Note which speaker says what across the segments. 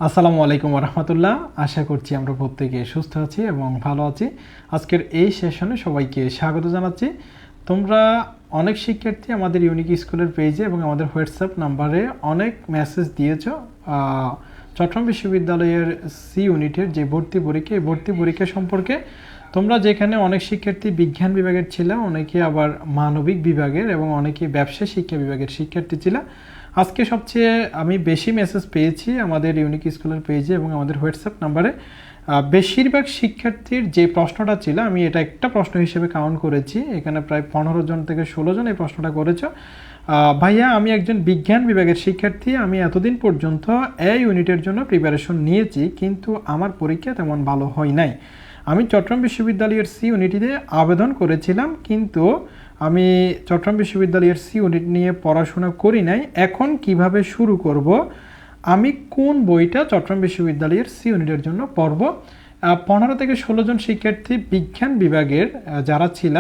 Speaker 1: আসসালামু আলাইকুম রহমতুল্লাহ। আশা করছি আমরা প্রত্যেকে সুস্থ আছি এবং ভালো আছি। আজকের এই সেশনে সবাইকে স্বাগত জানাচ্ছি। তোমরা অনেক শিক্ষার্থী আমাদের ইউনিক স্কুলের পেজে এবং আমাদের হোয়াটসঅ্যাপ নাম্বারে অনেক মেসেজ দিয়েছ চট্টগ্রাম বিশ্ববিদ্যালয়ের সি ইউনিটের যে ভর্তি পরীক্ষা, এই ভর্তি পরীক্ষা সম্পর্কে। তোমরা যেখানে অনেক শিক্ষার্থী বিজ্ঞান বিভাগের ছিল, অনেকে আবার মানবিক বিভাগের এবং অনেকে ব্যবসা শিক্ষা বিভাগের শিক্ষার্থী ছিল। আজকে সবচেয়ে আমি বেশি মেসেজ পেয়েছি আমাদের ইউনিক স্কুলের পেজে এবং আমাদের হোয়াটসঅ্যাপ নাম্বারে। বেশিরভাগ শিক্ষার্থীর যে প্রশ্নটা ছিল, আমি এটা একটা প্রশ্ন হিসেবে কাউন্ট করেছি, এখানে প্রায় 15 জন থেকে 16 জন এই প্রশ্নটা করেছো। ভাইয়া, আমি একজন বিজ্ঞান বিভাগের শিক্ষার্থী, আমি এতদিন পর্যন্ত এই ইউনিটের জন্য প্রিপারেশন নিয়েছি, কিন্তু আমার পরীক্ষা তেমন ভালো হয় নাই। আমি চট্টগ্রাম বিশ্ববিদ্যালয়ের সি ইউনিটিতে আবেদন করেছিলাম, কিন্তু আমি চট্টগ্রাম বিশ্ববিদ্যালয়ের সি ইউনিট নিয়ে পড়াশোনা করি নাই। এখন কিভাবে শুরু করব? আমি কোন বইটা চট্টগ্রাম বিশ্ববিদ্যালয়ের সি ইউনিটের জন্য পড়ব? 15 থেকে 16 জন শিক্ষার্থী বিজ্ঞান বিভাগের যারা ছিল,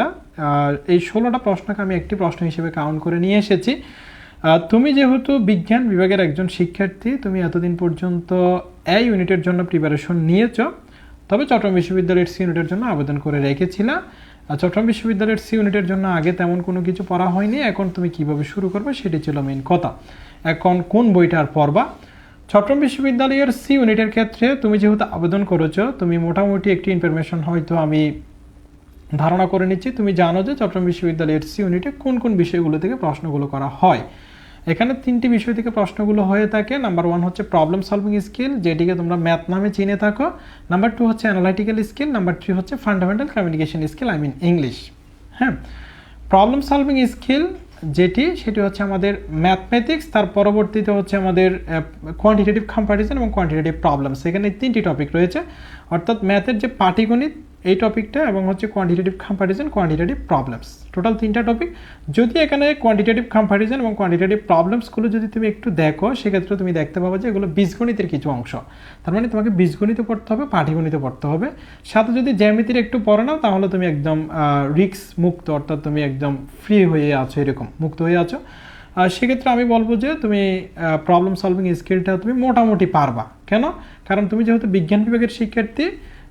Speaker 1: এই 16টা প্রশ্নকে আমি একটি প্রশ্ন হিসেবে কাউন্ট করে নিয়ে এসেছি। তুমি যেহেতু বিজ্ঞান বিভাগের একজন শিক্ষার্থী, তুমি এতদিন পর্যন্ত এই ইউনিটের জন্য প্রিপারেশন নিয়েছ, তবে চট্টগ্রাম বিশ্ববিদ্যালয়ের সি ইউনিটের জন্য আবেদন করে রেখেছিলা। চট্টগ্রাম বিশ্ববিদ্যালয়ের সি ইউনিটের জন্য আগে তেমন কোনো কিছু পড়া হয়নি, এখন তুমি কিভাবে শুরু করবে সেটি ছিল মেইন কথা। এখন কোন বইটা আর পড়বা? চট্টগ্রাম বিশ্ববিদ্যালয়ের সি ইউনিটের ক্ষেত্রে তুমি যেহেতু আবেদন করেছো, তুমি মোটামুটি একটি ইনফরমেশন হয়তো আমি ধারণা করে নিচ্ছি। তুমি জানো যে চট্টগ্রাম বিশ্ববিদ্যালয়ের সি ইউনিটে কোন কোন বিষয়গুলো থেকে প্রশ্নগুলো করা হয়। এখানে 3টি বিষয় থেকে প্রশ্নগুলো হয়ে থাকে। নাম্বার 1 হচ্ছে প্রবলেম সলভিং স্কিল, যেটিকে তোমরা ম্যাথ নামে চিনে থাকো। নাম্বার 2 হচ্ছে অ্যানালাইটিক্যাল স্কিল। নাম্বার 3 হচ্ছে fundamental communication skill, I mean English. হ্যাঁ, প্রবলেম সলভিং স্কিল সেটি হচ্ছে আমাদের ম্যাথমেটিক্স, তার পরবর্তীতে হচ্ছে আমাদের কোয়ান্টিটেটিভ কম্প্যারিজন এবং কোয়ান্টিটেটিভ প্রবলেমস। এখানে 3টি টপিক রয়েছে, অর্থাৎ ম্যাথের যে পাটিগণিত এই টপিকটা এবং হচ্ছে quantitative comparison, quantitative problems, total 3টা টপিক। যদি এখানে কোয়ান্টিটেটিভ কম্প্যারিজন এবং কোয়ান্টিটেটিভ প্রবলেমসগুলো যদি তুমি একটু দেখো, সেক্ষেত্রে তুমি দেখতে পাবে যে এগুলো বীজগণিতের কিছু অংশ। তার মানে তোমাকে বীজগণিত পড়তে হবে, পাটিগণিত পড়তে হবে, সাথে যদি জ্যামিতির একটু পড়ে নাও তাহলে তুমি একদম রিস্ক মুক্ত, অর্থাৎ তুমি একদম ফ্রি হয়ে আছো, এরকম মুক্ত হয়ে আছো। সেক্ষেত্রে আমি বলবো যে তুমি প্রবলেম সলভিং স্কিলটা তুমি মোটামুটি পারবা। কেন? কারণ তুমি যেহেতু বিজ্ঞান বিভাগের শিক্ষার্থী,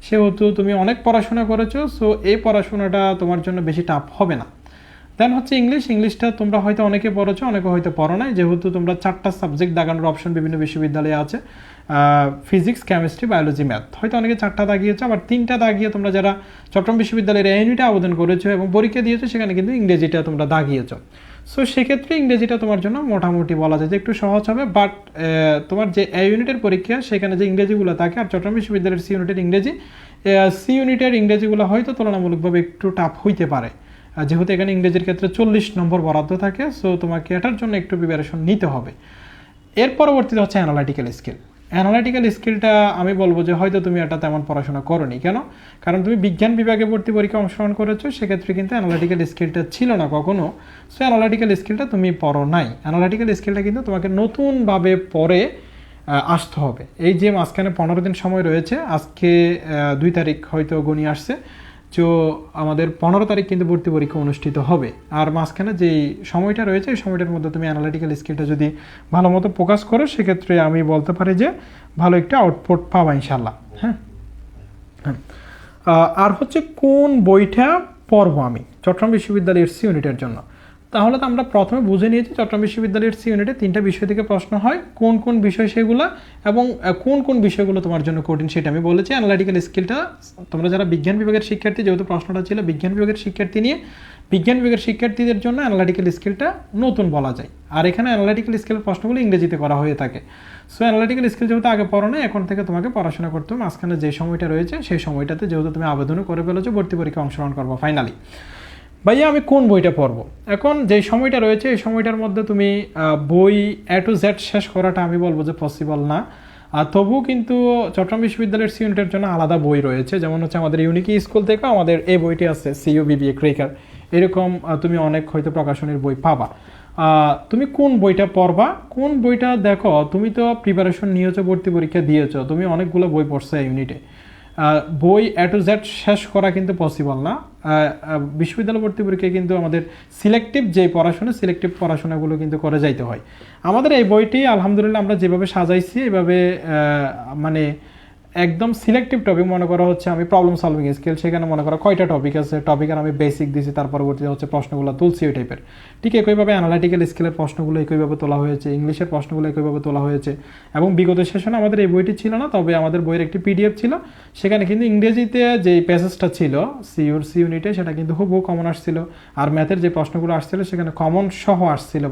Speaker 1: সেহেতু তুমি অনেক পড়াশোনা করেছো, সো এই পড়াশোনাটা তোমার জন্য বেশি টাফ হবে না। দেন হচ্ছে ইংলিশটা তোমরা হয়তো অনেকে পড়েছো, অনেকে হয়তো পড়ো নাই, যেহেতু তোমরা 4টা সাবজেক্ট দাগানোর অপশন বিভিন্ন বিশ্ববিদ্যালয়ে আছে, ফিজিক্স, কেমিস্ট্রি, বায়োলজি, ম্যাথ। হয়তো অনেকে 4টা দাগিয়েছো, আবার 3টা দাগিয়ে তোমরা যারা চট্টগ্রাম বিশ্ববিদ্যালয়ের এই ইউনিটে আবেদন করেছো এবং পরীক্ষা দিয়েছো, সেখানে কিন্তু ইংরেজিটা তোমরা দাগিয়েছো। সো সেক্ষেত্রে ইংরেজিটা তোমার জন্য মোটামুটি বলা যায় যে একটু সহজ হবে। বাট তোমার যে এই ইউনিটের পরীক্ষা, সেখানে যে ইংরেজিগুলো থাকে, আর চট্টগ্রাম বিশ্ববিদ্যালয়ের সি ইউনিটের ইংরেজিগুলো হয়তো তুলনামূলকভাবে একটু টাফ হইতে পারে, যেহেতু এখানে ইংরেজির ক্ষেত্রে 40 নম্বর বরাদ্দ থাকে। সো তোমাকে এটার জন্য একটু প্রিপারেশন নিতে হবে। এর পরবর্তীতে হচ্ছে অ্যানালাইটিক্যাল স্কিল। অ্যানালাইটিক্যাল স্কিলটা আমি বলবো যে হয়তো তুমি এটা তেমন পড়াশোনা করোনি। কেন? কারণ তুমি বিজ্ঞান বিভাগে ভর্তি পরীক্ষা অংশগ্রহণ করেছো, সেক্ষেত্রে কিন্তু অ্যানালাইটিক্যাল স্কিলটা ছিল না কখনো। সো অ্যানালাইটিক্যাল স্কিলটা তুমি পড়ো নাই। অ্যানালাইটিক্যাল স্কিলটা কিন্তু তোমাকে নতুনভাবে পড়ে আসতে হবে। এই যে মাঝখানে 15 দিন সময় রয়েছে, আজকে 2 তারিখ হয়তো গণিয়ে আসছে, তো আমাদের 15 তারিখ কিন্তু ভর্তি পরীক্ষা অনুষ্ঠিত হবে। আর মাঝখানে যেই সময়টা রয়েছে, এই সময়টার মধ্যে তুমি অ্যানালিটিক্যাল স্কিলটা যদি ভালো মতো ফোকাস করো, সেক্ষেত্রে আমি বলতে পারি যে ভালো একটা আউটপুট পাবা ইনশাল্লাহ। হ্যাঁ, আর হচ্ছে কোন বইটা পড়বো আমি চট্টগ্রাম বিশ্ববিদ্যালয়ের সি ইউনিটের জন্য? তাহলে তো আমরা প্রথমে বুঝে নিয়েছি চট্টগ্রাম বিশ্ববিদ্যালয়ের সি ইউনিটে 3টা বিষয় থেকে প্রশ্ন হয়, কোন কোন বিষয় সেগুলো এবং কোন কোন বিষয়গুলো তোমার জন্য কঠিন সেটা আমি বলেছি। অ্যানালাইটিক্যাল স্কিলটা তোমরা যারা বিজ্ঞান বিভাগের শিক্ষার্থী, যেহেতু প্রশ্নটা ছিল বিজ্ঞান বিভাগের শিক্ষার্থী নিয়ে, বিজ্ঞান বিভাগের শিক্ষার্থীদের জন্য অ্যানালাইটিক্যাল স্কিলটা নতুন বলা যায়। আর এখানে অ্যানালাইটিক্যাল স্কিলের প্রশ্নগুলো ইংরেজিতে করা হয়ে থাকে। সো অ্যানালাইটিক্যাল স্কিল যেহেতু আগে পড়ো না, এখন থেকে তোমাকে পড়াশোনা করতে হবে। মাঝখানে যে সময়টা রয়েছে, সেই সময়টাতে যেহেতু তুমি আবেদনও করে ফেলেছো, ভর্তি পরীক্ষা অংশগ্রহণ করবো ফাইনালি। ভাইয়া, আমি কোন বইটা পড়বো? এখন যে সময়টা রয়েছে, এই সময়টার মধ্যে তুমি বই A to Z শেষ করাটা আমি বলবো যে পসিবল না। আর তবুও কিন্তু চট্টগ্রাম বিশ্ববিদ্যালয়ের সি ইউনিটের জন্য আলাদা বই রয়েছে, যেমন হচ্ছে আমাদের ইউনিক স্কুল থেকে আমাদের এই বইটি আছে, সিইউ বিবিএ ক্রেকার, এরকম তুমি অনেক হয়তো প্রকাশনীর বই পাবা। তুমি কোন বইটা পড়বা, কোন বইটা দেখো? তুমি তো প্রিপারেশন নিয়েছো, ভর্তি পরীক্ষা দিয়েছো, তুমি অনেকগুলো বই পড়ছো এই ইউনিটে। বই A to Z শেষ করা কিন্তু পসিবল না। বিশ্ববিদ্যালয় ভর্তি পরীক্ষায় কিন্তু আমাদের সিলেক্টিভ পড়াশোনাগুলো কিন্তু করে যাইতে হয়। আমাদের এই বইটি আলহামদুলিল্লাহ আমরা যেভাবে সাজাইছি এভাবে মানে একদম সিলেক্টিভ টপিক, মনে করা হচ্ছে আমি প্রবলেম সলভিং স্কিল, সেখানে মনে করা কয়টা টপিক আছে, টপিকের আমি বেসিক দিয়েছি, তার পরবর্তীতে হচ্ছে প্রশ্নগুলো তুলছি ওই টাইপের। ঠিক একইভাবে অ্যানালাইটিক্যাল স্কিলের প্রশ্নগুলো একইভাবে তোলা হয়েছে, ইংলিশের প্রশ্নগুলো একইভাবে তোলা হয়েছে। এবং বিগত সেশনে আমাদের এই বইটি ছিল না, তবে আমাদের বইয়ের একটি PDF ছিল, সেখানে কিন্তু ইংরেজিতে যে প্যাসেজটা ছিল সি ইউনিটে সেটা কিন্তু হুবহু কমন আসছিল। আর ম্যাথের যে প্রশ্নগুলো আসছিল সেখানে কমন সহ আসছিল,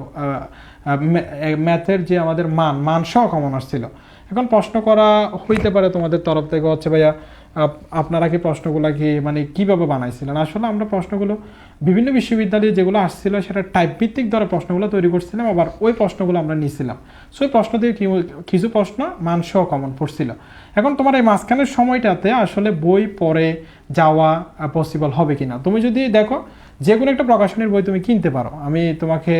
Speaker 1: ম্যাথের যে আমাদের মান সহ কমন আসছিল। এখন প্রশ্ন করা হইতে পারে তোমাদের তরফ থেকে হচ্ছে ভাইয়া আপনারা কি প্রশ্নগুলো কি মানে কীভাবে বানাইছিলেন? আসলে আমরা প্রশ্নগুলো বিভিন্ন বিশ্ববিদ্যালয়ে যেগুলো আসছিল সেটা টাইপ ভিত্তিক দ্বারা প্রশ্নগুলো তৈরি করছিলাম, আবার ওই প্রশ্নগুলো আমরা নিয়েছিলাম। সো ওই প্রশ্ন থেকে কিছু প্রশ্ন মানসহ কমন পড়ছিল। এখন তোমার এই মাঝখানের সময়টাতে আসলে বই পড়ে যাওয়া পসিবল হবে কিনা, তুমি যদি দেখো যে কোনো একটা প্রকাশনের বই তুমি কিনতে পারো, আমি তোমাকে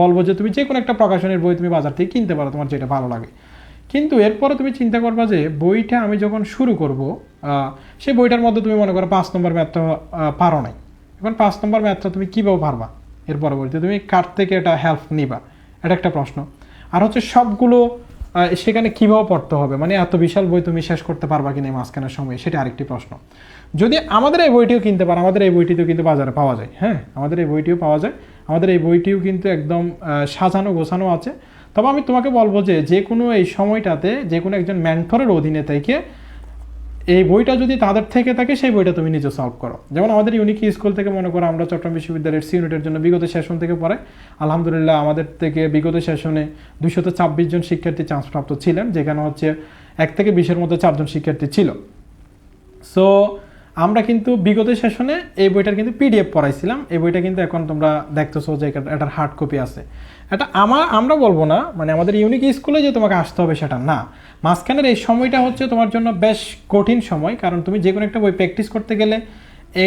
Speaker 1: বলবো যে তুমি যে কোনো একটা প্রকাশনের বই তুমি বাজার থেকে কিনতে পারো তোমার যেটা ভালো লাগে। কিন্তু এরপরে তুমি চিন্তা করবা যে বইটা আমি যখন শুরু করব সেই বইটার মধ্যে তুমি মনে করো 5 নম্বর ম্যাথটা পারো নাই। এখন 5 নম্বর ম্যাথটা তুমি কীভাবে পারবা? এর পরবর্তীতে তুমি কার থেকে এটা হেল্প নিবা, এটা একটা প্রশ্ন। আর হচ্ছে সবগুলো সেখানে কীভাবে পড়তে হবে, মানে এত বিশাল বই তুমি শেষ করতে পারবা কিনা মাঝখানের সময়, সেটা আরেকটি প্রশ্ন। যদি আমাদের এই বইটিও কিনতে পারো, আমাদের এই বইটিতেও কিন্তু বাজারে পাওয়া যায়, হ্যাঁ আমাদের এই বইটিও পাওয়া যায়, আমাদের এই বইটিও কিন্তু একদম সাজানো গোছানো আছে। তবে আমি তোমাকে বলবো যে কোনো এই সময়টাতে যে কোনো একজন মেন্টরের অধীনে থেকে এই বইটা যদি তাদের থেকে থাকে সেই বইটা তুমি নিজে সলভ করো। যেমন আমাদের ইউনিক স্কুল থেকে মনে করো আমরা চট্টগ্রাম বিশ্ববিদ্যালয়ের সি ইউনিটের জন্য বিগত সেশন থেকে পড়ে আলহামদুলিল্লাহ আমাদের থেকে বিগত সেশনে 226 জন শিক্ষার্থী চান্সপ্রাপ্ত ছিলেন, যেখানে হচ্ছে 1 থেকে 20-এর মধ্যে 4 জন শিক্ষার্থী ছিল। সো আমরা কিন্তু বিগত সেশনে এই বইটার কিন্তু PDF পড়াইছিলাম। এই বইটা কিন্তু এখন তোমরা দেখতেছো যে এটার হার্ড কপি আছে। এটা আমরা বলবো না মানে আমাদের ইউনিক স্কুলে যে তোমাকে আসতে হবে সেটা না। মাঝখানের এই সময়টা হচ্ছে তোমার জন্য বেশ কঠিন সময়, কারণ তুমি যে কোনো একটা বই প্র্যাকটিস করতে গেলে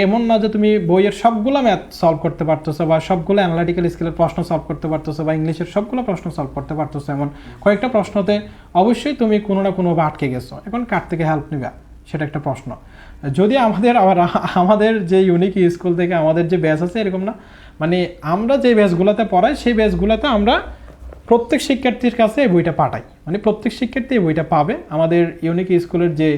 Speaker 1: এমন না যে তুমি বইয়ের সবগুলো ম্যাথ সলভ করতে পারতেছো বা সবগুলো অ্যানালিটিক্যাল স্কিলের প্রশ্ন সলভ করতে পারতেছো বা ইংলিশের সবগুলো প্রশ্ন সলভ করতে পারতেছো। এমন কয়েকটা প্রশ্নতে অবশ্যই তুমি কোনো না কোনোভাবে আটকে গেছো। এখন কার থেকে হেল্প নিবা সেটা একটা প্রশ্ন। যদি আমাদের যে ইউনিক স্কুল থেকে আমাদের যে ব্যাচ আছে এরকম না, মানে আমরা যে ব্যাচগুলোতে পড়াই সেই ব্যাচগুলোতে আমরা প্রত্যেক শিক্ষার্থীর কাছে এই বইটা পাঠাই, মানে প্রত্যেক শিক্ষার্থী এই বইটা পাবে। আমাদের ইউনিক স্কুলের যে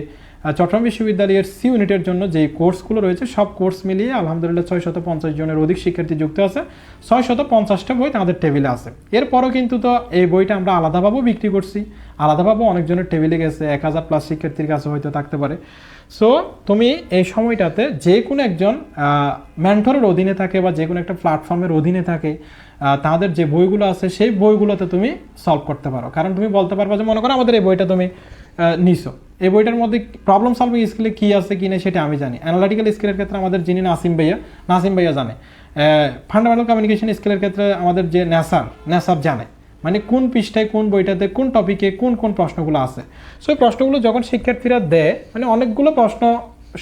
Speaker 1: চট্টগ্রাম বিশ্ববিদ্যালয়ের সি ইউনিটের জন্য যে কোর্সগুলো রয়েছে সব কোর্স মিলিয়ে আলহামদুলিল্লাহ 650 জনের অধিক শিক্ষার্থী যুক্ত আছে। 650টা বই তাদের টেবিলে আছে। এরপরও কিন্তু তো এই বইটা আমরা আলাদাভাবেও বিক্রি করছি, আলাদাভাবেও অনেকজনের টেবিলে গেছে, 1000+ শিক্ষার্থীর কাছে হয়তো থাকতে পারে। সো তুমি এই সময়টাতে যে কোনো একজন মেন্টরের অধীনে থাকে বা যে কোনো একটা প্ল্যাটফর্মের অধীনে থাকে, তাদের যে বইগুলো আছে সেই বইগুলোতে তুমি সলভ করতে পারো। কারণ তুমি বলতে পারবা যে মনে করো আমাদের এই বইটা তুমি নিছো, এই বইটার মধ্যে প্রবলেম সলভিং স্কিলে কী আছে কি না সেটা আমি জানি। অ্যানালিটিক্যাল স্কিলের ক্ষেত্রে আমাদের যিনি নাসিম ভাইয়া জানে। ফান্ডামেন্টাল কমিউনিকেশন স্কিলের ক্ষেত্রে আমাদের যে নেসার জানে, মানে কোন পৃষ্ঠায় কোন বইটাতে কোন টপিকে কোন কোন প্রশ্নগুলো আছে। সো এই প্রশ্নগুলো যখন শিক্ষার্থীরা দেয় মানে অনেকগুলো প্রশ্ন,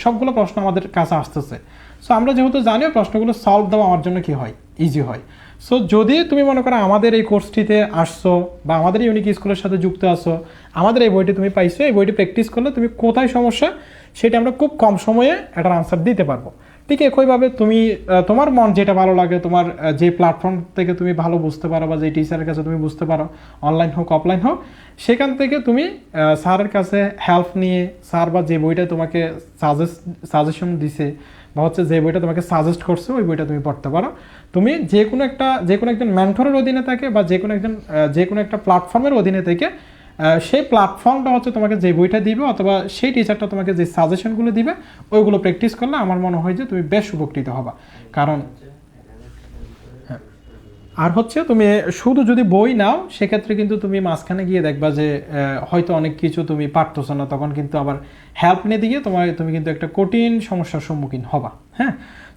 Speaker 1: সবগুলো প্রশ্ন আমাদের কাছে আসতেছে। সো আমরা যেহেতু জানি প্রশ্নগুলো সলভ দেওয়া আমার জন্য কি হয়, ইজি হয়। সো যদি তুমি মনে করো আমাদের এই কোর্সটিতে আসছো বা আমাদের ইউনিক স্কুলের সাথে যুক্ত আছো, আমাদের এই বইটি তুমি পাইছো, এই বইটি প্র্যাকটিস করলে তুমি কোথায় সমস্যা সেটা আমরা খুব কম সময়ে এটার আনসার দিতে পারবো। ঠিক একইভাবে তুমি তোমার মন যেটা ভালো লাগে, তোমার যে প্ল্যাটফর্ম থেকে তুমি ভালো বুঝতে পারো বা যে টিচারের কাছে তুমি বুঝতে পারো, অনলাইন হোক অফলাইন হোক, সেখান থেকে তুমি স্যারের কাছে হেল্প নিয়ে স্যার বা যে বইটা তোমাকে সাজেশন দিছে বা হচ্ছে যে বইটা তোমাকে সাজেস্ট করছে ওই বইটা তুমি পড়তে পারো। তুমি যে কোনো একজন মেন্টরের অধীনে থাকে বা যে কোনো একটা প্ল্যাটফর্মের অধীনে থেকে সেই প্ল্যাটফর্মটা হচ্ছে তোমাকে যে বইটা দিবে অথবা সেই টিচারটা তোমাকে যে সাজেশনগুলো দিবে ওইগুলো প্র্যাকটিস করলে আমার মনে হয় যে তুমি বেশ উপকৃত হবা। কারণ আর হচ্ছে তুমি শুধু যদি বই নাও সেক্ষেত্রে কিন্তু তুমি মাঝখানে গিয়ে দেখবা যে হয়তো অনেক কিছু তুমি পারতেছো না, তখন কিন্তু আবার হেল্প নিয়ে দিয়ে তুমি কিন্তু একটা কঠিন সমস্যার সম্মুখীন হবা। হ্যাঁ,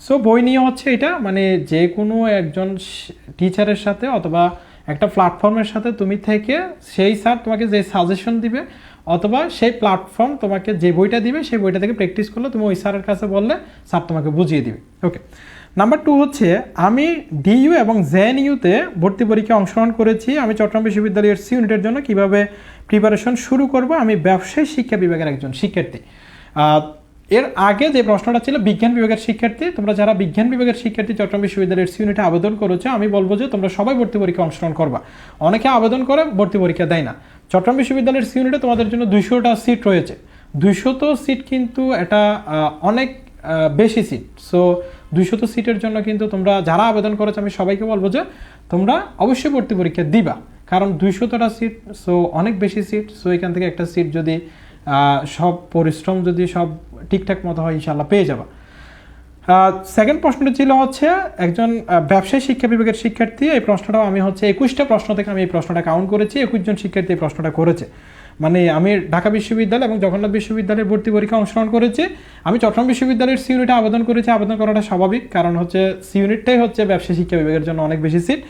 Speaker 1: সো বই নিয়ে হচ্ছে এটা মানে যে কোনো একজন টিচারের সাথে অথবা একটা প্ল্যাটফর্মের সাথে তুমি থেকে সেই স্যার তোমাকে যে সাজেশন দিবে অথবা সেই প্ল্যাটফর্ম তোমাকে যে বইটা দিবে সেই বইটা থেকে প্র্যাকটিস করলে তুমি ওই স্যারের কাছে বললে স্যার তোমাকে বুঝিয়ে দিবে। ওকে, নাম্বার 2 হচ্ছে আমি DU এবং JNU-তে ভর্তি পরীক্ষায় অংশগ্রহণ করেছি। আমি চট্টগ্রাম বিশ্ববিদ্যালয়ের সি ইউনিটের জন্য কীভাবে প্রিপারেশন শুরু করব, আমি ব্যবসায় শিক্ষা বিভাগের একজন শিক্ষার্থী। এর আগে যে প্রশ্নটা ছিল বিজ্ঞান বিভাগের শিক্ষার্থী, তোমরা যারা বিজ্ঞান বিভাগের শিক্ষার্থী চট্টগ্রাম বিশ্ববিদ্যালয়ের ইউনিটে আবেদন করেছো, আমি বলবো যে তোমরা সবাই ভর্তি পরীক্ষা অংশগ্রহণ করবা। অনেকে আবেদন করে ভর্তি পরীক্ষা দেয় না। চট্টগ্রাম বিশ্ববিদ্যালয়ের ইউনিটে তোমাদের জন্য 200টা সিট রয়েছে। 200 সিট কিন্তু এটা অনেক বেশি সিট। সো 200 সিটের জন্য কিন্তু তোমরা যারা আবেদন করেছো, আমি সবাইকে বলবো যে তোমরা অবশ্যই ভর্তি পরীক্ষা দিবা, কারণ 200টা সিট, সো অনেক বেশি সিট। সো এখান থেকে একটা সিট যদি সব পরিশ্রম যদি সব ঠিকঠাক মতো হয়, ইনশাল্লাহ পেয়ে যাবা। সেকেন্ড প্রশ্নটা ছিল হচ্ছে একজন ব্যবসায়ী শিক্ষা বিভাগের শিক্ষার্থী। এই প্রশ্নটাও আমি হচ্ছে 21টা প্রশ্ন থেকে আমি এই প্রশ্নটা কাউন্ট করেছি। 21 জন শিক্ষার্থী এই প্রশ্নটা করেছে। মানে আমি ঢাকা বিশ্ববিদ্যালয় এবং জগন্নাথ বিশ্ববিদ্যালয়ের ভর্তি পরীক্ষা অংশগ্রহণ করেছি। আমি চট্টগ্রাম বিশ্ববিদ্যালয়ের সি ইউনিটে আবেদন করেছি। আবেদন করাটা স্বাভাবিক, কারণ হচ্ছে সি ইউনিটটাই হচ্ছে ব্যবসায়ী শিক্ষা বিভাগের জন্য অনেক বেশি সিট।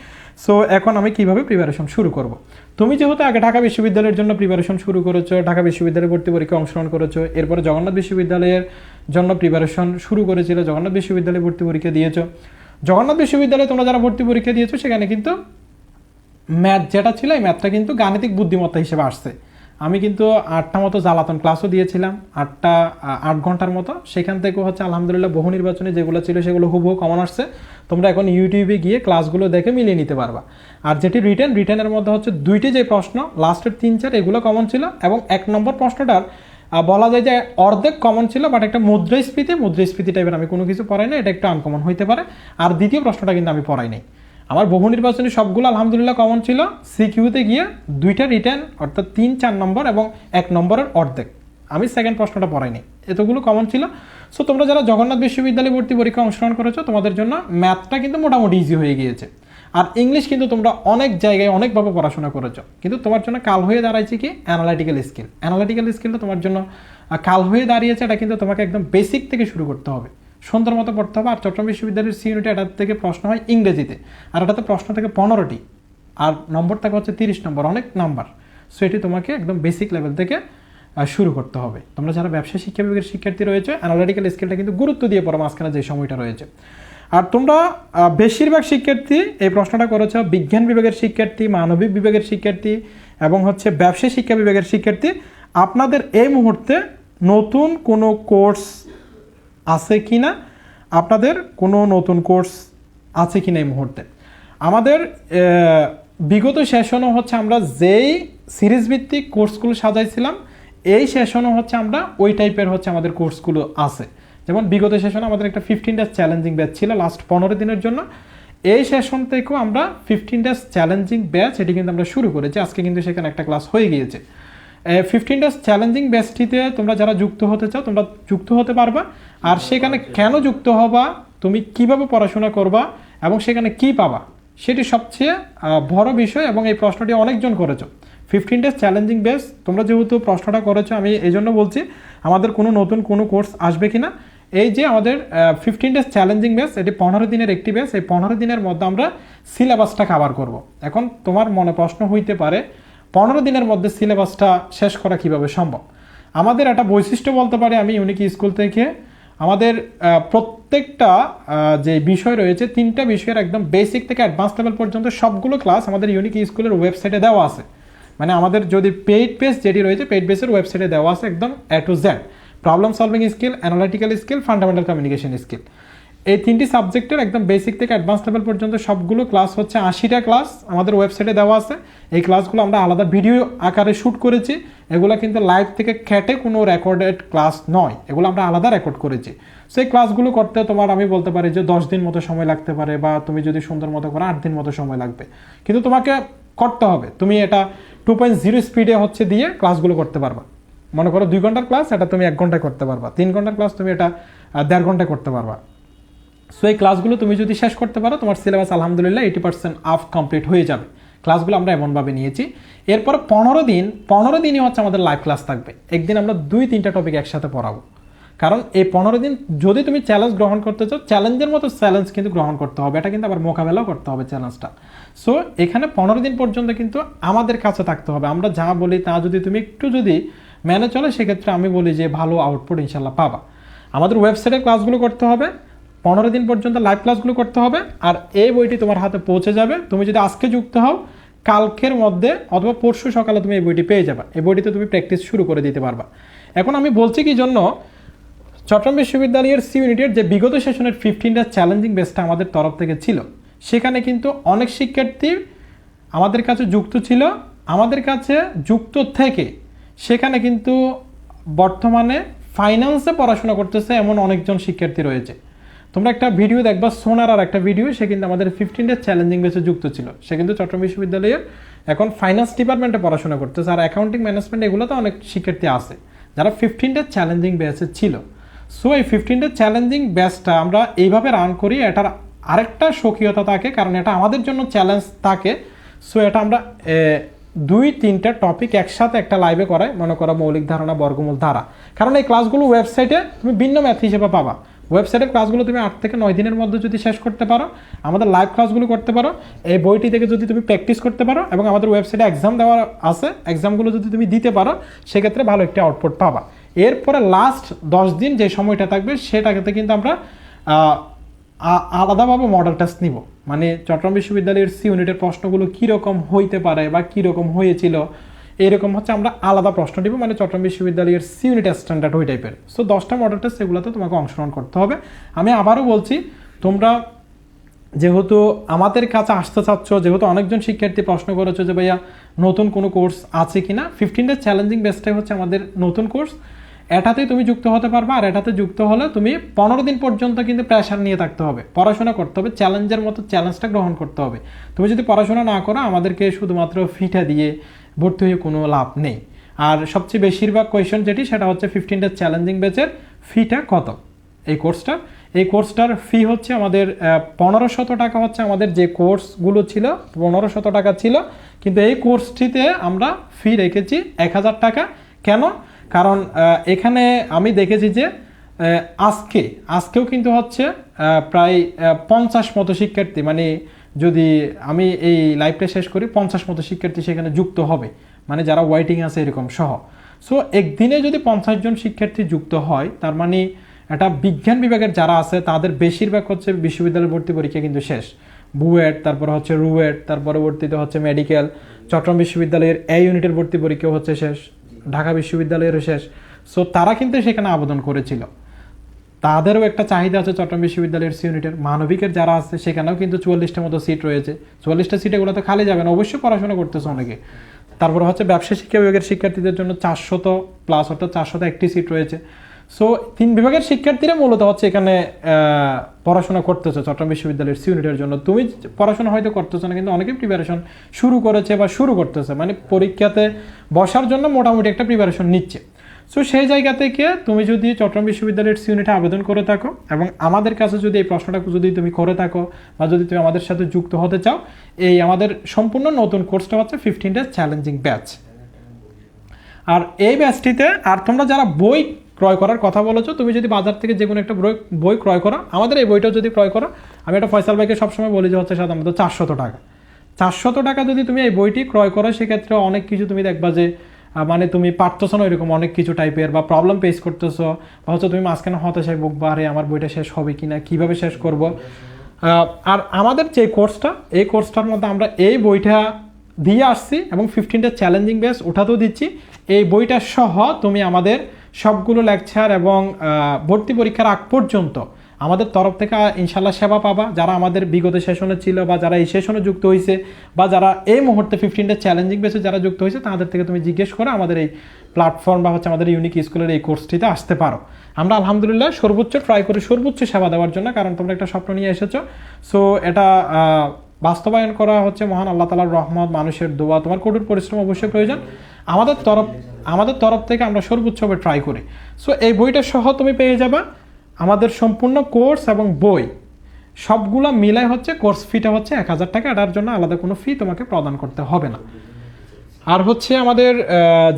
Speaker 1: সো এখন আমি কিভাবে প্রিপারেশন শুরু করব। তুমি যেহেতু আগে ঢাকা বিশ্ববিদ্যালয়ের জন্য প্রিপারেশন শুরু করেছো, ঢাকা বিশ্ববিদ্যালয়ে ভর্তি পরীক্ষা অংশগ্রহণ করেছো, এরপরে জগন্নাথ বিশ্ববিদ্যালয়ের জন্য প্রিপারেশন শুরু করেছিল, জগন্নাথ বিশ্ববিদ্যালয়ে ভর্তি পরীক্ষা দিয়েছো। জগন্নাথ বিশ্ববিদ্যালয়ে তোমরা যারা ভর্তি পরীক্ষা দিয়েছো, সেখানে কিন্তু ম্যাথ যেটা ছিল, এই ম্যাথটা কিন্তু গাণিতিক বুদ্ধিমত্তা হিসেবে আসছে। আমি কিন্তু 8টা মতো জ্বালাতন ক্লাসও দিয়েছিলাম, 8 ঘন্টার মতো। সেখান থেকেও হচ্ছে আলহামদুলিল্লাহ বহু নির্বাচনে যেগুলো ছিল সেগুলো হুবহু কমন আসছে। তোমরা এখন ইউটিউবে গিয়ে ক্লাসগুলো দেখে মিলিয়ে নিতে পারবা। আর যেটি রিটেনের মধ্যে হচ্ছে 2টি যে প্রশ্ন, লাস্টের 3-4 এগুলো কমন ছিল, এবং 1 নম্বর প্রশ্নটার বলা যায় যে অর্ধেক কমন ছিল, বাট একটা মুদ্রাস্ফীতি টাইপের আমি কোনো কিছু পড়াই না, এটা একটু আনকমন হইতে পারে। আর দ্বিতীয় প্রশ্নটা কিন্তু আমি পড়াই নাই। আমার বহু নির্বাচনী সবগুলো আলহামদুলিল্লাহ কমন ছিল। সিকিউতে গিয়ে 2টা রিটেন, অর্থাৎ 3-4 নম্বর এবং 1 নম্বরের অর্ধেক, আমি সেকেন্ড প্রশ্নটা পড়াইনি, এতগুলো কমন ছিল। সো তোমরা যারা জগন্নাথ বিশ্ববিদ্যালয়ে ভর্তি পরীক্ষা অংশগ্রহণ করেছো, তোমাদের জন্য ম্যাথটা কিন্তু মোটামুটি ইজি হয়ে গিয়েছে। আর ইংলিশ কিন্তু তোমরা অনেক জায়গায় অনেকভাবে পড়াশোনা করেছো, কিন্তু তোমার জন্য কাল হয়ে দাঁড়াইছে কি অ্যানালিটিক্যাল স্কিলটা তোমার জন্য কাল হয়ে দাঁড়িয়েছে। এটা কিন্তু তোমাকে একদম বেসিক থেকে শুরু করতে হবে, সুন্দর মতো পড়তে হবে। আর চট্টগ্রাম বিশ্ববিদ্যালয়ের সি ইউনিটে এটার থেকে প্রশ্ন হয় ইংরেজিতে, আর এটাতে প্রশ্ন থেকে 15টি, আর নম্বর থাকে হচ্ছে 30 নম্বর, অনেক নাম্বার। সো এটি তোমাকে একদম বেসিক লেভেল থেকে শুরু করতে হবে। তোমরা যারা ব্যবসা শিক্ষা বিভাগের শিক্ষার্থী রয়েছে, অ্যানালিটিক্যাল স্কিলটা কিন্তু গুরুত্ব দিয়ে পড়ো মাঝখানে যে সময়টা রয়েছে। আর তোমরা বেশিরভাগ শিক্ষার্থী এই প্রশ্নটা করেছ বিজ্ঞান বিভাগের শিক্ষার্থী, মানবিক বিভাগের শিক্ষার্থী এবং হচ্ছে ব্যবসা শিক্ষা বিভাগের শিক্ষার্থী। আপনাদের এই মুহূর্তে নতুন কোনো কোর্স আছে কি না, আপনাদের কোনো নতুন কোর্স আছে কি না এই মুহূর্তে? আমাদের বিগত সেশনও হচ্ছে আমরা যেই সিরিজ ভিত্তিক কোর্সগুলো সাজাইছিলাম, এই সেশনও হচ্ছে আমরা ওই টাইপের হচ্ছে আমাদের কোর্সগুলো আছে। যেমন বিগত সেশনে আমাদের একটা 15 ডেজ চ্যালেঞ্জিং ব্যাচ ছিল লাস্ট 15 দিনের জন্য। এই সেশন থেকেও আমরা 15 ডেজ চ্যালেঞ্জিং ব্যাচ এটি কিন্তু আমরা শুরু করেছি। আজকে কিন্তু সেখানে একটা ক্লাস হয়ে গিয়েছে। 15 ডেজ চ্যালেঞ্জিং ব্যাচটিতে তোমরা যারা যুক্ত হতে চাও, তোমরা যুক্ত হতে পারবা। আর সেখানে কেন যুক্ত হবা, তুমি কিভাবে পড়াশোনা করবা এবং সেখানে কি পাবা, সেটি সবচেয়ে বড় বিষয়। এবং এই প্রশ্নটি অনেকজন করেছো, 15 ডেজ চ্যালেঞ্জিং ব্যাচ। তোমরা যেহেতু প্রশ্নটা করেছো, আমি এই জন্য বলছি আমাদের কোনো নতুন কোনো কোর্স আসবে কিনা। এই যে আমাদের 15 ডেজ চ্যালেঞ্জিং ব্যাচ, এটি 15 দিনের একটি ব্যাচ। এই 15 দিনের মধ্যে আমরা সিলেবাসটা কভার করব। এখন তোমার মনে প্রশ্ন হইতে পারে 15 দিনের মধ্যে সিলেবাসটা শেষ করা কিভাবে সম্ভব? আমাদের একটা বৈশিষ্ট্য বলতে পারি আমি ইউনিক স্কুল থেকে, আমাদের প্রত্যেকটা যে বিষয় রয়েছে, 3টা বিষয়ের একদম বেসিক থেকে অ্যাডভান্স লেভেল পর্যন্ত সবগুলো ক্লাস আমাদের ইউনিক স্কুলের ওয়েবসাইটে দেওয়া আছে। মানে আমাদের যদি পেইড পেজ যেটি রয়েছে, পেইড বেসের ওয়েবসাইটে দেওয়া আছে একদম A to Z, problem solving skill, analytical skill, fundamental communication skill. এই 3টি সাবজেক্টের একদম বেসিক থেকে অ্যাডভান্স লেভেল পর্যন্ত সবগুলো ক্লাস হচ্ছে 80টা ক্লাস আমাদের ওয়েবসাইটে দেওয়া আছে। এই ক্লাসগুলো আমরা আলাদা ভিডিও আকারে শ্যুট করেছি। এগুলো কিন্তু লাইভ থেকে কেটে কোনো রেকর্ডেড ক্লাস নয়, এগুলো আমরা আলাদা রেকর্ড করেছি। সেই ক্লাসগুলো করতে তোমার আমি বলতে পারি যে 10 দিন মতো সময় লাগতে পারে, বা তুমি যদি সুন্দর মতো করো 8 দিন মতো সময় লাগবে। কিন্তু তোমাকে করতে হবে, তুমি এটা 2.0 স্পিডে হচ্ছে দিয়ে ক্লাসগুলো করতে পারবা। মনে করো 2 ঘন্টার ক্লাস, এটা তুমি 1 ঘন্টায় করতে পারবা। 3 ঘন্টার ক্লাস তুমি এটা 1.5 ঘন্টায় করতে পারবা। সো এই ক্লাসগুলো তুমি যদি শেষ করতে পারো, তোমার সিলেবাস আলহামদুলিল্লাহ 80% আপ কমপ্লিট হয়ে যাবে। ক্লাসগুলো আমরা এমনভাবে নিয়েছি। এরপর 15 দিনই হচ্ছে আমাদের লাইভ ক্লাস থাকবে। একদিন আমরা 2-3টা টপিক একসাথে পড়াবো। কারণ এই 15 দিন যদি তুমি চ্যালেঞ্জ গ্রহণ করতে চাও, চ্যালেঞ্জের মতো চ্যালেঞ্জ কিন্তু গ্রহণ করতে হবে, এটা কিন্তু আবার মোকাবেলাও করতে হবে চ্যালেঞ্জটা। সো এখানে 15 দিন পর্যন্ত কিন্তু আমাদের কাছে থাকতে হবে। আমরা যা বলি তা যদি তুমি একটু যদি মেনে চলে, সেক্ষেত্রে আমি বলি যে ভালো আউটপুট ইনশাল্লাহ পাবা। আমাদের ওয়েবসাইটে ক্লাসগুলো করতে হবে, 15 দিন পর্যন্ত লাইভ ক্লাসগুলো করতে হবে। আর এই বইটি তোমার হাতে পৌঁছে যাবে। তুমি যদি আজকে যুক্ত হও, কালকের মধ্যে অথবা পরশু সকালে তুমি এই বইটি পেয়ে যাবে। এই বইটিতে তুমি প্র্যাকটিস শুরু করে দিতে পারবা। এখন আমি বলছি কি জন্য, চট্টগ্রাম বিশ্ববিদ্যালয়ের সি ইউনিটের যে বিগত সেশনের 15টা চ্যালেঞ্জিং বেসটা আমাদের তরফ থেকে ছিল, সেখানে কিন্তু অনেক শিক্ষার্থী আমাদের কাছে যুক্ত ছিল। আমাদের কাছে যুক্ত থেকে সেখানে কিন্তু বর্তমানে ফাইন্যান্সে পড়াশোনা করতেছে এমন অনেকজন শিক্ষার্থী রয়েছে। তোমরা একটা ভিডিও দেখবা, সোনার আর একটা ভিডিও, সে কিন্তু আমাদের 15টা চ্যালেঞ্জিং বেসে যুক্ত ছিল। সে কিন্তু চট্টগ্রাম বিশ্ববিদ্যালয়ের এখন ফাইন্যান্স ডিপার্টমেন্টে পড়াশোনা করতেছে, আর অ্যাকাউন্টিং ম্যানেজমেন্ট এগুলোতে অনেক শিক্ষার্থী আছে যারা 15টা চ্যালেঞ্জিং বেসে ছিল। সো এই 15টা চ্যালেঞ্জিং ব্যাচটা আমরা এইভাবে রান করি, এটার আরেকটা স্বকীয়তা থাকে, কারণ এটা আমাদের জন্য চ্যালেঞ্জ থাকে। সো এটা আমরা 2-3টা টপিক একসাথে একটা লাইভে করাই, মনে করো মৌলিক ধারণা, বর্গমূল ধারা। কারণ এই ক্লাসগুলো ওয়েবসাইটে তুমি ভিন্ন ম্যাথ হিসেবে পাবা। ওয়েবসাইটের ক্লাসগুলো তুমি 8 থেকে 9 দিনের মধ্যে যদি শেষ করতে পারো, আমাদের লাইভ ক্লাসগুলো করতে পারো, এই বইটি থেকে যদি তুমি প্র্যাকটিস করতে পারো, এবং আমাদের ওয়েবসাইটে এক্সাম দেওয়া আছে, এক্সামগুলো যদি তুমি দিতে পারো, সেক্ষেত্রে ভালো একটি আউটপুট পাবা। এরপরে লাস্ট 10 দিন যে সময়টা থাকবে, সেটাতে কিন্তু আমরা আলাদাভাবে মডেল টেস্ট নিব। মানে চট্টগ্রাম বিশ্ববিদ্যালয়ের সি ইউনিটের প্রশ্নগুলো কীরকম হইতে পারে বা কীরকম হয়েছিল, এরকম হচ্ছে আমরা আলাদা প্রশ্ন দিব, মানে চট্টগ্রাম বিশ্ববিদ্যালয়ের সি ইউনিট স্ট্যান্ডার্ড ওই টাইপের। সো 10টা মডেল টেস্ট, এগুলোতে তোমাকে অংশগ্রহণ করতে হবে। আমি আবারও বলছি, তোমরা যেহেতু আমাদের কাছে আসতে চাচ্ছ, যেহেতু অনেকজন শিক্ষার্থী প্রশ্ন করেছো যে ভাইয়া নতুন কোনো কোর্স আছে কিনা, 15টা চ্যালেঞ্জিং বেসটাই হচ্ছে আমাদের নতুন কোর্স। এটাতেই তুমি যুক্ত হতে পারবে, আর এটাতে যুক্ত হলে তুমি 15 দিন পর্যন্ত কিন্তু প্রেশার নিয়ে থাকতে হবে, পড়াশোনা করতে হবে, চ্যালেঞ্জের মতো চ্যালেঞ্জটা গ্রহণ করতে হবে। তুমি যদি পড়াশোনা না করো, আমাদেরকে শুধুমাত্র ফিটা দিয়ে ভর্তি হয়ে কোনো লাভ নেই। আর সবচেয়ে বেশিরভাগ কোয়েশন যেটি, সেটা হচ্ছে 15টা চ্যালেঞ্জিং ব্যাচের ফিটা কত। এই কোর্সটার ফি হচ্ছে আমাদের 1500 টাকা হচ্ছে আমাদের যে কোর্সগুলো ছিল 1500 টাকা ছিল, কিন্তু এই কোর্সটিতে আমরা ফি রেখেছি 1000 টাকা। কেন? কারণ এখানে আমি দেখেছি যে আজকেও কিন্তু হচ্ছে প্রায় 50 মতো শিক্ষার্থী, মানে যদি আমি এই লাইভটা শেষ করি, 50 মতো শিক্ষার্থী সেখানে যুক্ত হবে, মানে যারা ওয়েটিং আছে এরকম সহ। সো একদিনে যদি 50 জন শিক্ষার্থী যুক্ত হয়, তার মানে এটা বিজ্ঞান বিভাগের যারা আছে তাদের বেশিরভাগ হচ্ছে বিশ্ববিদ্যালয় ভর্তি পরীক্ষা কিন্তু শেষ। বুয়েট, তারপরে হচ্ছে রুয়েট, তার পরবর্তীতে হচ্ছে মেডিকেল, চট্টগ্রাম বিশ্ববিদ্যালয়ের এ ইউনিটের ভর্তি পরীক্ষাও হচ্ছে শেষ, ঢাকা বিশ্ববিদ্যালয়েরও শেষ। সো তারা কিন্তু সেখানে আবেদন করেছিল, তাদেরও একটা চাহিদা আছে চট্টগ্রাম বিশ্ববিদ্যালয়ের সি ইউনিটের। মানবিকের যারা আছে সেখানেও কিন্তু 44টার মতো সিট রয়েছে। 44টা সিট এগুলো তো খালি যাবে না, অবশ্যই পড়াশোনা করতেছে অনেকে। তারপর হচ্ছে ব্যবসা শিক্ষা বিভাগের শিক্ষার্থীদের জন্য 400 প্লাস, অর্থাৎ 401টি সিট রয়েছে। সো 3 বিভাগের শিক্ষার্থীরা মূলত হচ্ছে এখানে পড়াশোনা করতেছে চট্টগ্রাম বিশ্ববিদ্যালয়ের সি ইউনিটের জন্য। তুমি পড়াশোনা হয়তো করতেছো না, কিন্তু অনেকেই প্রিপারেশন শুরু করেছে বা শুরু করতেছে, মানে পরীক্ষাতে বসার জন্য মোটামুটি একটা প্রিপারেশন নিচ্ছে। সো সেই জায়গা থেকে তুমি যদি চট্টগ্রাম বিশ্ববিদ্যালয়ের সি ইউনিটে আবেদন করে থাকো, এবং আমাদের কাছে যদি এই প্রশ্নটা যদি তুমি করে থাকো, বা যদি তুমি আমাদের সাথে যুক্ত হতে চাও, এই আমাদের সম্পূর্ণ নতুন কোর্সটা হচ্ছে 15টা চ্যালেঞ্জিং ব্যাচ। আর এই ব্যাচটিতে, আর তোমরা যারা বই ক্রয় করার কথা বলেছো, তুমি যদি বাজার থেকে যে কোনো একটা বই ক্রয় করো, আমাদের এই বইটাও যদি ক্রয় করো, আমি একটা ফয়সাল ভাইকে সবসময় বলি যে হচ্ছে সাধারণত 400 টাকা। 400 টাকা যদি তুমি এই বইটি ক্রয় করো, সেক্ষেত্রে অনেক কিছু তুমি দেখবা যে মানে তুমি পারতেছো না এরকম অনেক কিছু টাইপের, বা প্রবলেম ফেস করতেছো, বা হচ্ছে তুমি মাঝখানে হতাশায় ভুগবা, আরে আমার বইটা শেষ হবে কিনা, কিভাবে শেষ করব। আর আমাদের যে কোর্সটা, এই কোর্সটার মধ্যে আমরা এই বইটা দিয়ে আসছি, এবং 15টা চ্যালেঞ্জিং বেস ওঠাতেও দিচ্ছি। এই বইটা সহ তুমি আমাদের সবগুলো লেকচার এবং ভর্তি পরীক্ষার আগ পর্যন্ত আমাদের তরফ থেকে ইনশাল্লাহ সেবা পাবা। যারা আমাদের বিগত সেশনে ছিল, বা যারা এই সেশনে যুক্ত হয়েছে, বা যারা এই মুহূর্তে 15টা চ্যালেঞ্জিং বেসে যারা যুক্ত হয়েছে, তাদের থেকে তুমি জিজ্ঞেস করে আমাদের এই প্ল্যাটফর্ম বা হচ্ছে আমাদের ইউনিক স্কুলের এই কোর্সটিতে আসতে পারো। আমরা আলহামদুলিল্লাহ সর্বোচ্চ ট্রাই করি সর্বোচ্চ সেবা দেওয়ার জন্য, কারণ তোমরা একটা স্বপ্ন নিয়ে এসেছো। সো এটা বাস্তবায়ন করা হচ্ছে মহান আল্লাহ তাআলার রহমত, মানুষের দোয়া, তোমার কঠোর পরিশ্রম অবশ্যই প্রয়োজন। আমাদের তরফ থেকে আমরা সর্বোচ্চভাবে ট্রাই করি। সো এই বইটা সহ তুমি পেয়ে যাবা আমাদের সম্পূর্ণ কোর্স এবং বই সবগুলো মিলাই হচ্ছে কোর্স ফিটা হচ্ছে 1000 টাকা। এটার জন্য আলাদা কোনো ফি তোমাকে প্রদান করতে হবে না। আর হচ্ছে আমাদের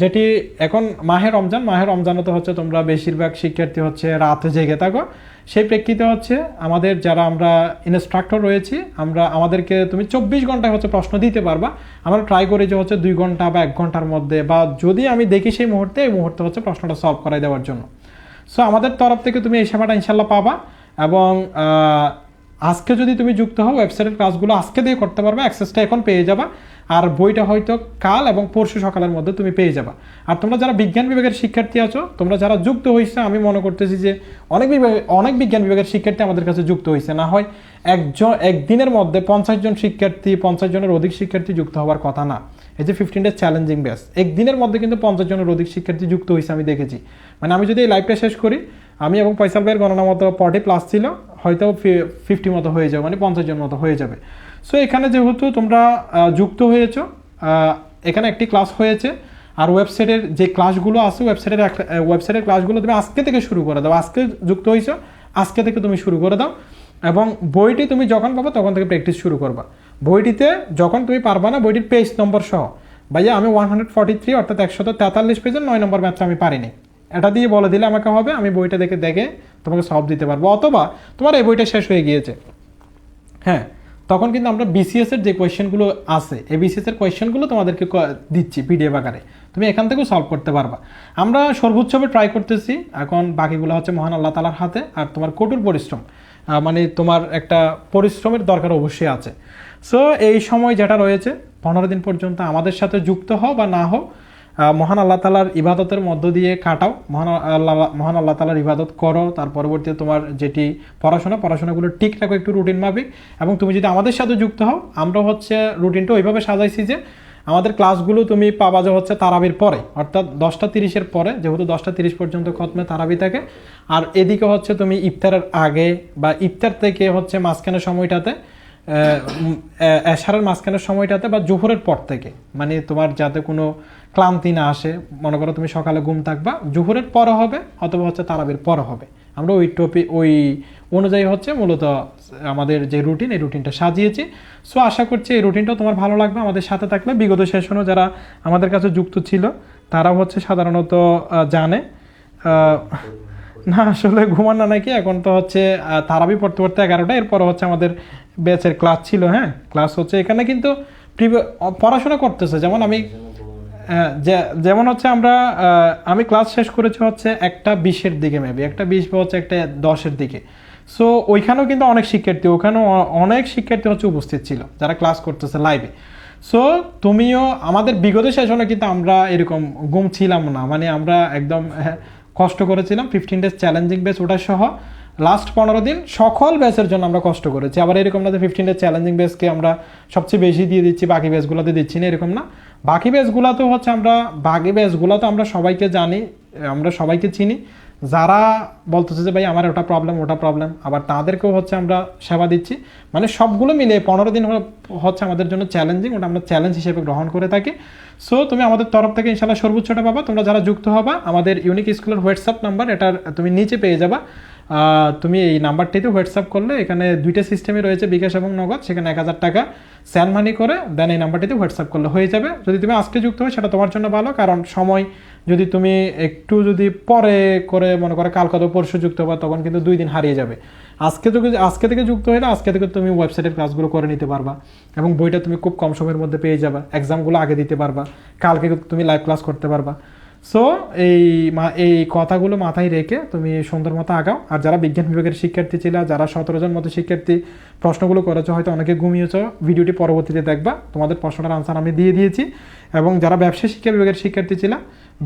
Speaker 1: যেটি এখন মাহে রমজানে তো হচ্ছে তোমরা বেশিরভাগ শিক্ষার্থী হচ্ছে রাতে জেগে থাকো, সেই প্রেক্ষিতে হচ্ছে আমাদের যারা আমরা ইনস্ট্রাক্টর রয়েছি, আমাদেরকে তুমি 24 ঘন্টায় হচ্ছে প্রশ্ন দিতে পারবা। আমরা ট্রাই করি যে হচ্ছে 2 ঘন্টা বা 1 ঘন্টার মধ্যে, বা যদি আমি দেখি সেই এই মুহূর্তে হচ্ছে প্রশ্নটা সলভ করাই দেওয়ার জন্য। সো আমাদের তরফ থেকে তুমি এই সেবাটা ইনশাল্লাহ পাবা। এবং আজকে যদি তুমি যুক্ত হও, ওয়েবসাইটের ক্লাসগুলো আজকে দিয়ে করতে পারবে, অ্যাক্সেসটা এখন পেয়ে যাবা। আর বইটা হয়তো কাল এবং পরশু সকালের মধ্যে তুমি পেয়ে যাবা। আর তোমরা যারা বিজ্ঞান বিভাগের শিক্ষার্থী আছো, তোমরা যারা যুক্ত হয়েছে, আমি মনে করতেছি যে অনেক বিজ্ঞান বিভাগের শিক্ষার্থী আমাদের কাছে যুক্ত হয়েছে। না হয় একদিনের মধ্যে 50 জন শিক্ষার্থী, 50 জনের অধিক শিক্ষার্থী যুক্ত হওয়ার কথা না। এই যে 15 ডেজ চ্যালেঞ্জিং ব্যাচ, একদিনের মধ্যে কিন্তু 50 জনের অধিক শিক্ষার্থী যুক্ত হয়েছে আমি দেখেছি। মানে আমি যদি এই লাইভটা শেষ করি, আমি এবং ফয়সাল ভাইয়ের গণনা মতো 40+ ছিল, হয়তো 50 মতো হয়ে যাবে, মানে 50 জন মতো হয়ে যাবে। সো এখানে যেহেতু তোমরা যুক্ত হয়েছো, এখানে একটি ক্লাস হয়েছে। আর ওয়েবসাইটের যে ক্লাসগুলো আছে, ওয়েবসাইটের ক্লাসগুলো তুমি আজকে থেকে শুরু করে দাও। আজকে যুক্ত হয়েছো, আজকে থেকে তুমি শুরু করে দাও। এবং বইটি তুমি যখন পাবো তখন থেকে প্র্যাকটিস শুরু করবা। বইটিতে যখন তুমি পারবা না, বইটির পেজ নম্বর সহ, ভাইয়া আমি 143 অর্থাৎ 143 পেজের 9 নম্বর ম্যাথটা আমি পারিনি, এটা দিয়ে বলে দিলে আমাকে হবে, আমি বইটা দেখে তোমাকে সলভ দিতে পারবো। অথবা তোমার এই বইটা শেষ হয়ে গিয়েছে, হ্যাঁ, তখন কিন্তু আমরা বিসিএস এর যে কোয়েশ্চেনগুলো আছে, এই বিসিএস এর কোয়েশ্চেনগুলো তোমাদেরকে দিচ্ছি পিডিএফ আকারে, তুমি এখান থেকেও সলভ করতে পারবা। আমরা সর্বোচ্চভাবে ট্রাই করতেছি, এখন বাকিগুলো হচ্ছে মহান আল্লাহ তাআলার হাতে। আর তোমার কঠোর পরিশ্রম, মানে তোমার একটা পরিশ্রমের দরকার অবশ্যই আছে। সো এই সময় যেটা রয়েছে 15 দিন পর্যন্ত আমাদের সাথে যুক্ত হও বা না হও, মহান আল্লাহ তাআলার ইবাদতের মধ্য দিয়ে কাটাও, মহান আল্লাহ তাআলার ইবাদত করো। তার পরবর্তীতে তোমার যেটি পড়াশোনাগুলো ঠিক রাখো একটু রুটিন মাফিক। এবং তুমি যদি আমাদের সাথে যুক্ত হও, আমরা হচ্ছে রুটিনটা ওইভাবে সাজাইছি যে আমাদের ক্লাসগুলো তুমি পাবা যে হচ্ছে তারাবির পরে, অর্থাৎ 10টা 30-এর পরে, যেহেতু 10টা 30 পর্যন্ত খতমে তারাবি থাকে। আর এদিকে হচ্ছে তুমি ইফতারের আগে বা ইফতার থেকে হচ্ছে মাঝখানের সময়টাতে, এশারের মাঝখানের সময়টাতে বা জোহরের পর থেকে, মানে তোমার যাতে কোনো ক্লান্তি না আসে। মনে করো তুমি সকালে ঘুম থাকবা, জোহরের পরে হবে অথবা হচ্ছে তারাবির পরে হবে। আমরা ওই অনুযায়ী হচ্ছে মূলত আমাদের যে রুটিন, এই রুটিনটা সাজিয়েছি। সো আশা করছি এই রুটিনটা তোমার ভালো লাগবে আমাদের সাথে থাকলে। বিগত সেশনও যারা আমাদের কাছে যুক্ত ছিল তারা হচ্ছে সাধারণত জানে না, আসলে ঘুমান না নাকি, এখন তো হচ্ছে তারাবি পড়তে 11টা, এরপর হচ্ছে আমাদের ব্যাচের ক্লাস ছিল। হ্যাঁ, ক্লাস হচ্ছে এখানে কিন্তু পড়াশোনা করতেছে। যেমন হচ্ছে আমি ক্লাস শেষ করেছি হচ্ছে 1:20-এর দিকে, মেবি 1:20 বা হচ্ছে 1:10-এর দিকে। সো ওইখানেও কিন্তু অনেক শিক্ষার্থী হচ্ছে উপস্থিত ছিল যারা ক্লাস করতেছে লাইভে। সো তুমিও আমাদের বিগত সেশনে কিন্তু আমরা এরকম ঘুম ছিলাম না, মানে আমরা একদম কষ্ট করেছিলাম। 15 ডেজ চ্যালেঞ্জিং ব্যাচ ওটা সহ লাস্ট 15 দিন সকল ব্যাচের জন্য আমরা কষ্ট করেছি। আবার এরকম না যে 15 ডেজ চ্যালেঞ্জিং ব্যাচকে আমরা সবচেয়ে বেশি দিয়ে দিচ্ছি, বাকি ব্যাচগুলোতে দিচ্ছি না, এরকম না। বাকি ব্যাচগুলোতেও হচ্ছে আমরা সবাইকে জানি, আমরা সবাইকে চিনি। যারা বলতেছে যে ভাই আমার ওটা প্রবলেম, আবার তাদেরকেও হচ্ছে আমরা সেবা দিচ্ছি। মানে সবগুলো মিলে 15 দিন হচ্ছে আমাদের জন্য চ্যালেঞ্জিং, ওটা আমরা চ্যালেঞ্জ হিসেবে গ্রহণ করে থাকি। সো তুমি আমাদের তরফ থেকে ইনশাল্লাহ সর্বোচ্চটা পাবা। তোমরা যারা যুক্ত হবা, আমাদের ইউনিক স্কুলের হোয়াটসঅ্যাপ নাম্বার, এটার তুমি নিচে পেয়ে যাবা। তুমি এই নাম্বারটিতে হোয়াটসঅ্যাপ করলে, এখানে 2টা সিস্টেমে রয়েছে, বিকাশ এবং নগদ। সেখানে 1000 টাকা স্যান্ড মানি করে দেন এই নাম্বারটিতে হোয়াটসঅ্যাপ করলে হয়ে যাবে। যদি তুমি আজকে যুক্ত হয় সেটা তোমার জন্য ভালো, কারণ সময় যদি তুমি একটু পরে করে মনে করো কাল কত পরশু যুক্ত হবা, তখন কিন্তু 2 দিন হারিয়ে যাবে। আজকে থেকে যুক্ত হলে আজকে থেকে তুমি ওয়েবসাইটের ক্লাসগুলো করে নিতে পারবা এবং বইটা তুমি খুব কম সময়ের মধ্যে পেয়ে যাবা। এক্সামগুলো আগে দিতে পারবা, কালকে তুমি লাইভ ক্লাস করতে পারবা। সো এই কথাগুলো মাথায় রেখে তুমি সুন্দর মতো আগাও। আর যারা বিজ্ঞান বিভাগের শিক্ষার্থী ছিল, যারা 17 জন মতো শিক্ষার্থী প্রশ্নগুলো করেছো, হয়তো অনেকে ঘুমিয়েছো, ভিডিওটি পরবর্তীতে দেখবা, তোমাদের প্রশ্নটার আনসার আমি দিয়ে দিয়েছি। এবং যারা ব্যবসায় শিক্ষা বিভাগের শিক্ষার্থী ছিল,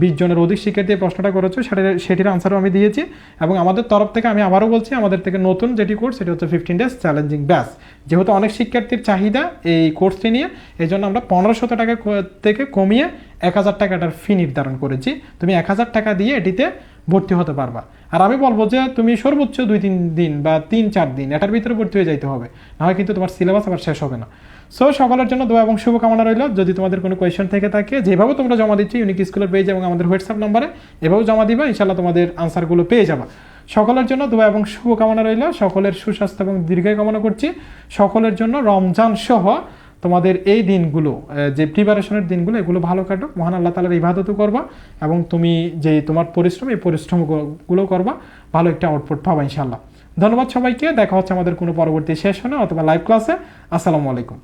Speaker 1: 20 জনের অধিক শিক্ষার্থী প্রশ্নটা করেছো, সেটির আনসারও আমি দিয়েছি। এবং আমাদের তরফ থেকে আমি আবারও বলছি, আমাদের থেকে নতুন যেটি কোর্স সেটি হচ্ছে 15 ডেজ চ্যালেঞ্জিং ব্যাচ। যেহেতু অনেক শিক্ষার্থীর চাহিদা এই কোর্সটি নিয়ে, এই জন্য আমরা 1500 টাকা থেকে কমিয়ে 1000 টাকাটার ফি নির্ধারণ করেছি। তুমি 1000 টাকা দিয়ে এটিতে ভর্তি হতে পারবা। আর আমি বলবো যে তুমি সর্বোচ্চ 2-3 দিন বা 3-4 দিন এটার ভিতরে ভর্তি হয়ে যাইতে হবে, নাহলে কিন্তু তোমার সিলেবাস আবার শেষ হবে না। সো সকলের জন্য দোয়া এবং শুভকামনা রইল। যদি তোমাদের কোনো কোয়েশ্চেন থেকে থাকে, যেভাবে তোমরা জমা দিচ্ছ ইউনিক স্কুলের পেজ এবং আমাদের হোয়াটসঅ্যাপ নাম্বারে, এভাবেও জমা দিবা, ইনশাল্লাহ তোমাদের আনসারগুলো পেয়ে যাবা। সকলের জন্য দোয়া এবং শুভকামনা রইল। সকলের সুস্বাস্থ্য এবং দীর্ঘায়ু কামনা করছি। সকলের জন্য রমজান সহ তোমাদের এই দিনগুলো, যে প্রিপারেশনের দিনগুলো, এগুলো ভালো কাটুক। মহান আল্লাহ তাআলার ইবাদতও করবা এবং তুমি যে তোমার পরিশ্রম, এই পরিশ্রমগুলো করবা, ভালো একটা আউটপুট পাবা ইনশাল্লাহ। ধন্যবাদ সবাইকে। দেখা হচ্ছে আমাদের কোনো পরবর্তী সেশনে অথবা লাইভ ক্লাসে। আসসালামু আলাইকুম।